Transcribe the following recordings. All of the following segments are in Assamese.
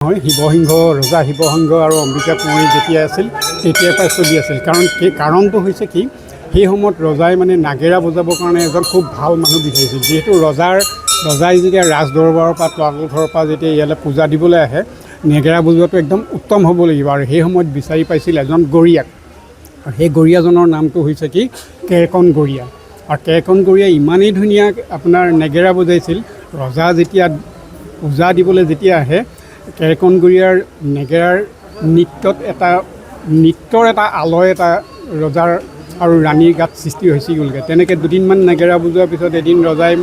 হয় শিৱসিংহ ৰজা শিৱসিংহ আৰু অম্বিকা কুঁৱৰী যেতিয়া আছিল তেতিয়াৰ পৰাই চলি আছিল। কাৰণটো হৈছে কি, সেই সময়ত ৰজাই মানে নাগেৰা বজাবৰ কাৰণে এজন খুব ভাল মানুহ বিচাৰিছিল। যিহেতু ৰজাই যেতিয়া ৰাজদৰবাৰৰ পৰা তলাতল ঘৰৰ পৰা যেতিয়া ইয়ালৈ পূজা দিবলৈ আহে, নেগেৰা বজোৱাটো একদম উত্তম হ'ব লাগিব। আৰু সেই সময়ত বিচাৰি পাইছিল এজন গৰীয়াক, আৰু সেই গৰীয়াজনৰ নামটো হৈছে কি কেৰকন গৰীয়া। আৰু কেৰকন গৰীয়া ইমানেই ধুনীয়া আপোনাৰ নেগেৰা বজাইছিল, ৰজা যেতিয়া পূজা দিবলৈ যেতিয়া আহে, কেৰকন গৰীয়াৰ নেগেৰাৰ নৃত্যৰ এটা আলয় এটা ৰজাৰ আৰু ৰাণীৰ গাত সৃষ্টি হৈছিল গ'লগৈ। তেনেকৈ দুদিনমান নেগেৰা বজোৱাৰ পিছত এদিন ৰজাই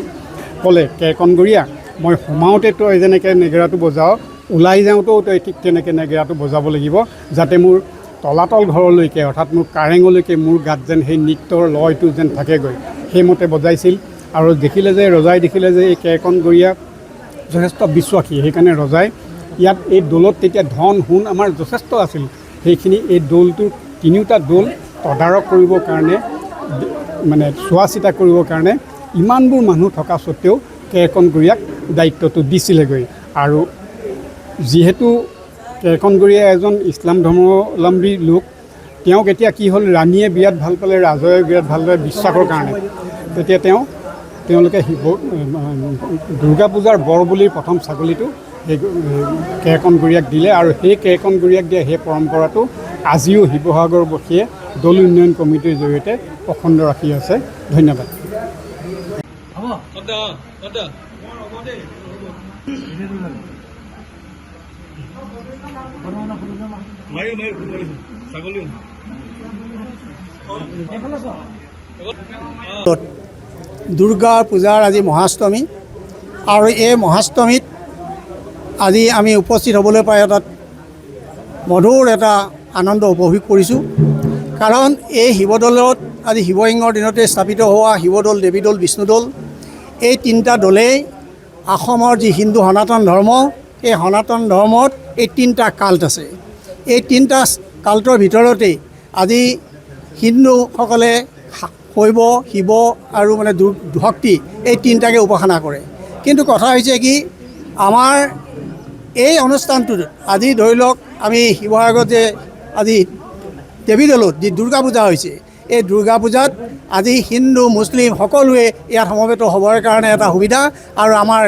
ক'লে, কেৰকন গৰীয়া, মই সোমাওঁতে তই যেনেকৈ নেগেৰাটো বজাৱ, ওলাই যাওঁতেও তই ঠিক তেনেকৈ নেগেৰাটো বজাব লাগিব, যাতে মোৰ তলাতল ঘৰলৈকে অৰ্থাৎ মোৰ কাৰেঙলৈকে মোৰ গাত যেন সেই নৃত্যৰ লয়টো যেন থাকেগৈ। সেইমতে বজাইছিল। আৰু ৰজাই দেখিলে যে এই কেৰকন গৰীয়া যথেষ্ট বিশ্বাসী, সেইকাৰণে ৰজাই ইয়াত এই দৌলত তেতিয়া ধন সোণ আমাৰ যথেষ্ট আছিল। সেইখিনি এই দৌলটোৰ তিনিওটা দৌল তদাৰক কৰিবৰ কাৰণে, মানে চোৱা চিতা কৰিবৰ কাৰণে ইমানবোৰ মানুহ থকা স্বত্তেও কেৰকন গৰীয়াক দায়িত্বটো দিছিলেগৈ। আৰু যিহেতু কেৰকন গৰীয়া এজন ইছলাম ধৰ্মাৱলম্বী লোক, তেওঁক এতিয়া কি হ'ল, ৰাণীয়ে বিৰাট ভাল পালে, ৰাজয়ে বিৰাট ভাল পালে বিশ্বাসৰ কাৰণে। তেতিয়া তেওঁলোকে দুৰ্গা পূজাৰ বৰ বুলি প্ৰথম ছাগলীটো সেই কেৰকন গৰীয়াক দিলে। আৰু সেই কেৰকন গৰীয়াক দিয়া সেই পৰম্পৰাটো আজিও শিৱসাগৰবাসীয়ে দৌল উন্নয়ন কমিটিৰ জৰিয়তে অখণ্ড ৰাখি আছে। ধন্যবাদ। দুৰ্গা পূজাৰ আজি মহাষ্টমী, আৰু এই মহাষ্টমীত আজি আমি উপস্থিত হ'বলৈ পাই তাত মধুৰ এটা আনন্দ উপভোগ কৰিছোঁ। কাৰণ এই শিৱদৌলত আজি শিৱসিংহৰ দিনতে স্থাপিত হোৱা শিৱদৌল, দেৱীদৌল, বিষ্ণুদৌল, এই তিনিটা দৌলেই অসমৰ যি হিন্দু সনাতন ধৰ্ম, এই সনাতন ধৰ্মত এই তিনিটা কাল্ট আছে। এই তিনিটা কাল্টৰ ভিতৰতেই আজি হিন্দুসকলে শৈৱ, শিৱ আৰু মানে শক্তি, এই তিনিটাকে উপাসনা কৰে। কিন্তু কথা হৈছে কি, আমাৰ এই অনুষ্ঠানটোত আজি ধৰি লওক, আমি শিৱসাগৰত যে আজি দেৱীদৌলত যি দুৰ্গা পূজা হৈছে, এই দুৰ্গা পূজাত আজি হিন্দু মুছলিম সকলোৱে ইয়াত সমবেত হ'বৰ কাৰণে এটা সুবিধা। আৰু আমাৰ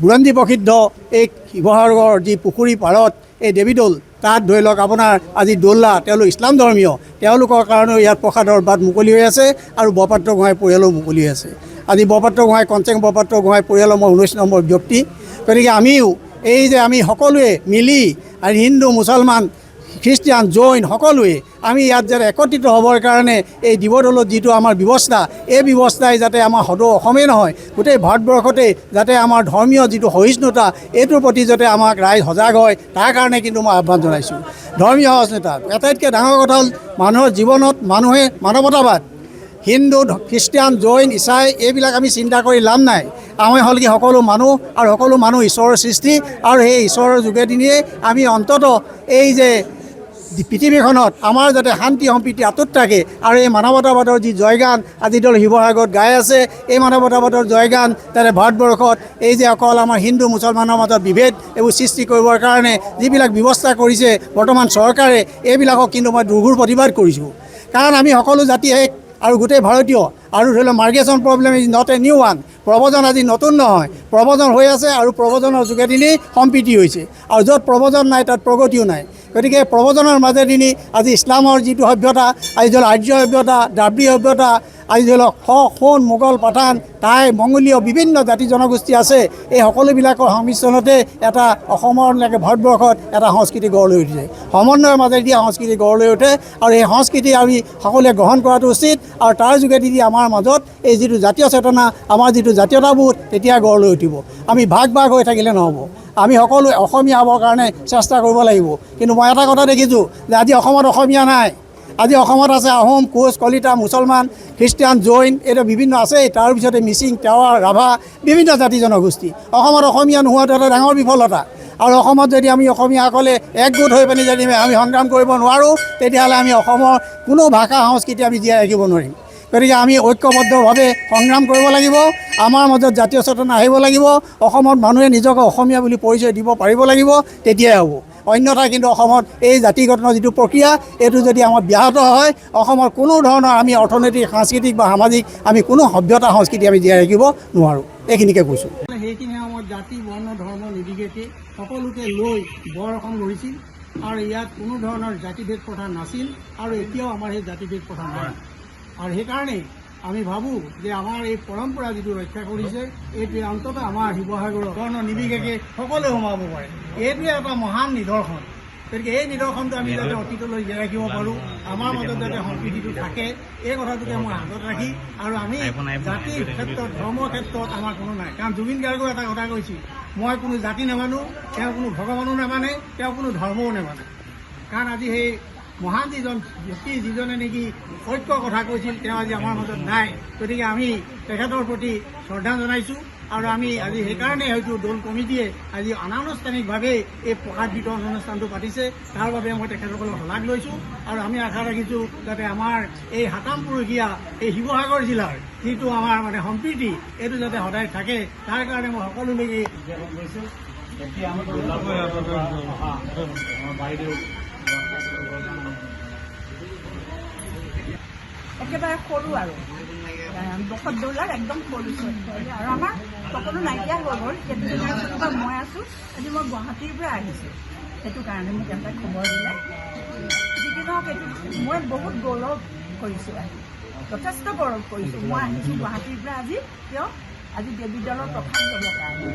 বুৰঞ্জী প্ৰসিদ্ধ এই শিৱসাগৰৰ যি পুখুৰী পাৰত এই দেৱীদৌল, তাত ধৰি লওক আপোনাৰ আজি দৌলা, তেওঁলোক ইছলাম ধৰ্মীয়, তেওঁলোকৰ কাৰণেও ইয়াত প্ৰসাদৰ বাট মুকলি হৈ আছে। আৰু বৰপাত্ৰ গোহাঁই পৰিয়ালো মুকলি হৈ আছে। আজি বৰপাত্ৰ গোহাঁই, কনচেং বৰপাত্ৰ গোহাঁই পৰিয়ালৰ মই 19 নম্বৰ ব্যক্তি। গতিকে আমিও এই যে আমি সকলোৱে মিলি, আৰু হিন্দু, মুছলমান, খ্ৰীষ্টিয়ান, জৈন সকলোৱে আমি ইয়াত যাতে একত্ৰিত হ'বৰ কাৰণে এই দিৱদৌলত যিটো আমাৰ ব্যৱস্থা, এই ব্যৱস্থাই যাতে আমাৰ সদৌ অসমেই নহয়, গোটেই ভাৰতবৰ্ষতে যাতে আমাৰ ধৰ্মীয় যিটো সহিষ্ণুতা, এইটোৰ প্ৰতি যাতে আমাক ৰাইজ সজাগ হয়, তাৰ কাৰণে কিন্তু মই আহ্বান জনাইছোঁ। ধৰ্মীয় সহিষ্ণুতা আটাইতকৈ ডাঙৰ কথা হ'ল মানুহৰ জীৱনত মানুহে মানৱতাবাদ। হিন্দু, খ্ৰীষ্টিয়ান, জৈন, ইছাই এইবিলাক আমি চিন্তা কৰি লাভ নাই। আমি হ'ল কি সকলো মানুহ, আৰু সকলো মানুহ ঈশ্বৰৰ সৃষ্টি, আৰু সেই ঈশ্বৰৰ যোগেদিয়ে আমি অন্ততঃ এই যে পৃথিৱীখনত আমাৰ যাতে শান্তি সম্প্ৰীতি অটুট থাকে। আৰু এই মানৱতাবাদৰ যি জয়গান আজি দল শিৱসাগৰত গাই আছে, এই মানৱতাবাদৰ জয়গান তাতে ভাৰতবৰ্ষত এই যে অকল আমাৰ হিন্দু মুছলমানৰ মাজত বিভেদ এইবোৰ সৃষ্টি কৰিবৰ কাৰণে যিবিলাক ব্যৱস্থা কৰিছে বৰ্তমান চৰকাৰে, এইবিলাকক কিন্তু মই দুৰ্ঘোৰ প্ৰতিবাদ কৰিছোঁ। কাৰণ আমি সকলো জাতি এক, আৰু গোটেই ভাৰতীয়। আৰু ধৰি লওক migration problem is not a new one. প্ৰব্ৰজন আজি নতুন নহয়, প্ৰব্ৰজন হৈ আছে, আৰু প্ৰব্ৰজনৰ যোগেদি সম্প্ৰীতি হৈছে। আৰু য'ত প্ৰব্ৰজন নাই তাত প্ৰগতিও নাই। গতিকে প্ৰব্ৰজনৰ মাজেদি আজি ইছলামৰ যিটো সভ্যতা, আজি ধৰি লওক আৰ্য সভ্যতা, দ্ৰাবিড় সভ্যতা, আজি ধৰি লওক সোণ, মোগল, পাঠান, টাই, মংগোলীয় বিভিন্ন জাতি জনগোষ্ঠী আছে, এই সকলোবিলাকৰ সংমিশ্ৰণতে এটা অসমৰ ভাৰতবৰ্ষত এটা সংস্কৃতি গঢ় লৈ উঠিছে। সমন্বয়ৰ মাজেদি সংস্কৃতি গঢ় লৈ উঠে, আৰু এই সংস্কৃতি আমি সকলোৱে গ্ৰহণ কৰাটো উচিত। আৰু তাৰ যোগেদি আমাৰ মাজত এই যিটো জাতীয় চেতনা, আমাৰ যিটো জাতীয়তাবোধ, তেতিয়া গঢ় লৈ উঠিব। আমি ভাগ হৈ থাকিলে নহ'ব, আমি সকলোৱে অসমীয়া হ'বৰ কাৰণে চেষ্টা কৰিব লাগিব। কিন্তু মই এটা কথা দেখিছোঁ যে আজি অসমত অসমীয়া নাই। আজি অসমত আছে আহোম, কোচ, কলিতা, মুছলমান, খ্ৰীষ্টিয়ান, জৈন, এইটো বিভিন্ন আছেই। তাৰপিছতে মিচিং, তেওহাৰ, ৰাভা, বিভিন্ন জাতি জনগোষ্ঠী। অসমত অসমীয়া নোহোৱাটো এটা ডাঙৰ বিফলতা। আৰু অসমত যদি আমি অসমীয়াসকলে একগোট হৈ পিনি যদি আমি সংগ্ৰাম কৰিব নোৱাৰোঁ, তেতিয়াহ'লে আমি অসমৰ কোনো ভাষা সংস্কৃতি আমি জীয়াই ৰাখিব নোৱাৰিম। গতিকে আমি ঐক্যবদ্ধভাৱে সংগ্ৰাম কৰিব লাগিব। আমাৰ মাজত জাতীয় চেতনা আহিব লাগিব। অসমত মানুহে নিজকে অসমীয়া বুলি পৰিচয় দিব পাৰিব লাগিব, তেতিয়াই হ'ব। অন্যথা কিন্তু অসমত এই জাতিগঠনৰ যিটো প্ৰক্ৰিয়া, এইটো যদি আমাৰ ব্যাহত হয়, অসমৰ কোনো ধৰণৰ আমি অৰ্থনৈতিক, সাংস্কৃতিক বা সামাজিক আমি কোনো সভ্যতা সংস্কৃতি আমি জীয়াই ৰাখিব নোৱাৰোঁ। এইখিনিকে কৈছোঁ। সেইখিনি সময়ত জাতি, বৰ্ণ, ধৰ্ম নিৰ্বিশেষে সকলোকে লৈ বৰ অসম গঢ়িছিল আৰু ইয়াত কোনো ধৰণৰ জাতিভেদ প্ৰথা নাছিল আৰু এতিয়াও আমাৰ সেই জাতিভেদ প্ৰথা নাই। আৰু সেইকাৰণেই আমি ভাবোঁ যে আমাৰ এই পৰম্পৰা যিটো ৰক্ষা কৰিছে, এইটোৱে অন্ততঃ আমাৰ শিৱসাগৰৰ বৰ্ণ নিৰ্বিশেষে সকলোৱে সোমাব পাৰে। এইটোৱে এটা মহান নিদৰ্শন। গতিকে এই নিদৰ্শনটো আমি যাতে অতীতলৈ জীয়াই ৰাখিব পাৰোঁ, আমাৰ মাজত যাতে সম্প্ৰীতিটো থাকে, এই কথাটোকে মই হাতত ৰাখি, আৰু আমি জাতিৰ ক্ষেত্ৰত, ধৰ্মৰ ক্ষেত্ৰত আমাৰ কোনো নাই। কাৰণ জুবিন গাৰ্গেও এটা কথা কৈছিল, মই কোনো জাতি নামানো, তেওঁ কোনো ভগৱানো নামানে, তেওঁ কোনো ধৰ্মও নামানে। কাৰণ আজি সেই মহান যিজন ব্যক্তি, যিজনে নেকি ঐক্যৰ কথা কৈছিল, তেওঁ আজি আমাৰ মাজত নাই। গতিকে আমি তেখেতৰ প্ৰতি শ্ৰদ্ধা জনাইছোঁ আৰু আমি আজি সেইকাৰণে হয়তো দৌল কমিটিয়ে আজি অনানুষ্ঠানিকভাৱে এই প্ৰসাদ বিতৰণ অনুষ্ঠানটো পাতিছে। তাৰ বাবে মই তেখেতসকলক শলাগ লৈছোঁ আৰু আমি আশা ৰাখিছোঁ যাতে আমাৰ এই সাতাম পুৰুষীয়া এই শিৱসাগৰ জিলাৰ যিটো আমাৰ মানে সম্প্ৰীতি, এইটো যাতে সদায় থাকে। তাৰ কাৰণে মই সকলোলৈকে গৈছোঁ। একেবাৰে সৰু আৰু বসতদৌলাৰ একদম সৰু আৰু আমাৰ সকলো নাইকিয়া হৈ গ'ল। সেইটো মই আছোঁ, আজি মই গুৱাহাটীৰ পৰা আহিছোঁ, সেইটো কাৰণে মোক এটা খবৰ দিলে। যিকি নহওক এইটো মই বহুত গৌৰৱ কৰিছোঁ, যথেষ্ট গৌৰৱ কৰিছোঁ। মই আহিছোঁ গুৱাহাটীৰ পৰা আজি, কিয় আজি দেৱী দলৰ প্ৰসাদ ল'বৰ কাৰণে।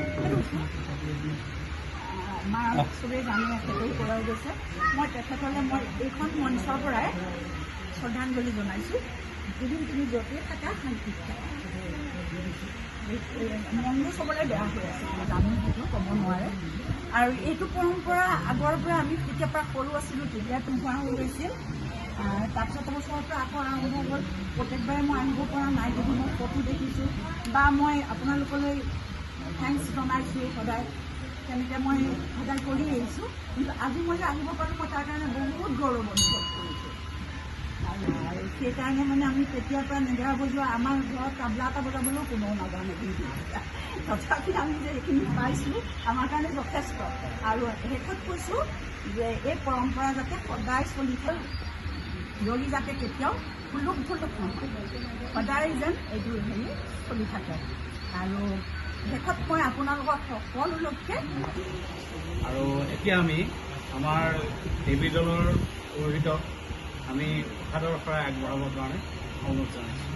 আমাৰ চবেই জানি সেইটোও কৰা গৈছে। মই তেখেতলৈ মই এইখন মঞ্চৰ পৰাই শ্ৰদ্ধাঞ্জলি জনাইছোঁ। যদি তুমি য'তেই থাকা শান্তি মনবোৰ চবৰে বেয়া হৈ আছে, জানো সেইটো ক'ব নোৱাৰে। আৰু এইটো পৰম্পৰা আগৰ পৰা আমি তেতিয়াৰ পৰা সৰু আছিলোঁ, তেতিয়া নোহোৱা হৈ গৈছিল। তাৰপিছত বছৰৰ পৰা আকৌ আৰম্ভ হ'ল। প্ৰত্যেকবাৰে মই আহিব পৰা নাই, যদি মই ফটো দেখিছোঁ বা মই আপোনালোকলৈ থেংকছ জনাইছোঁ সদায়, তেনেকৈ মই সদায় কৰি আহিছোঁ। কিন্তু আজি মই যে আহিব পাৰোঁ, মই তাৰ কাৰণে বহুত গৌৰৱ অনুভৱ কৰিছোঁ। আৰু সেইকাৰণে মানে আমি তেতিয়াৰ পৰা নেগেৰা বজোৱা, আমাৰ ঘৰত তাবলা এটা বজাবলৈও কোনেও নাজানে, কিন্তু তথাপি আমি যে এইখিনি পাইছোঁ আমাৰ কাৰণে যথেষ্ট। আৰু শেষত কৈছোঁ যে এই পৰম্পৰা যাতে সদায় চলি থাকে, জলি যাতে কেতিয়াও ফুলুক নহয়, সদায় যেন এইটো হেৰি চলি থাকে। আৰু শেষত মই আপোনালোকক সকলোলৈকে আৰু এতিয়া আমি আমাৰ দেৱী দলৰ পুৰোহিতক আমি প্ৰসাদৰ শৰাই আগবঢ়াবৰ কাৰণে অনুৰোধ জনাইছোঁ।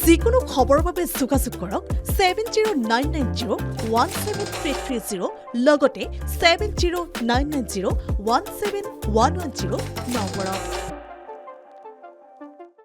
যিকোনো খবৰৰ বাবে যোগাযোগ কৰক 7099017330 লগতে 7099017110 নম্বৰত।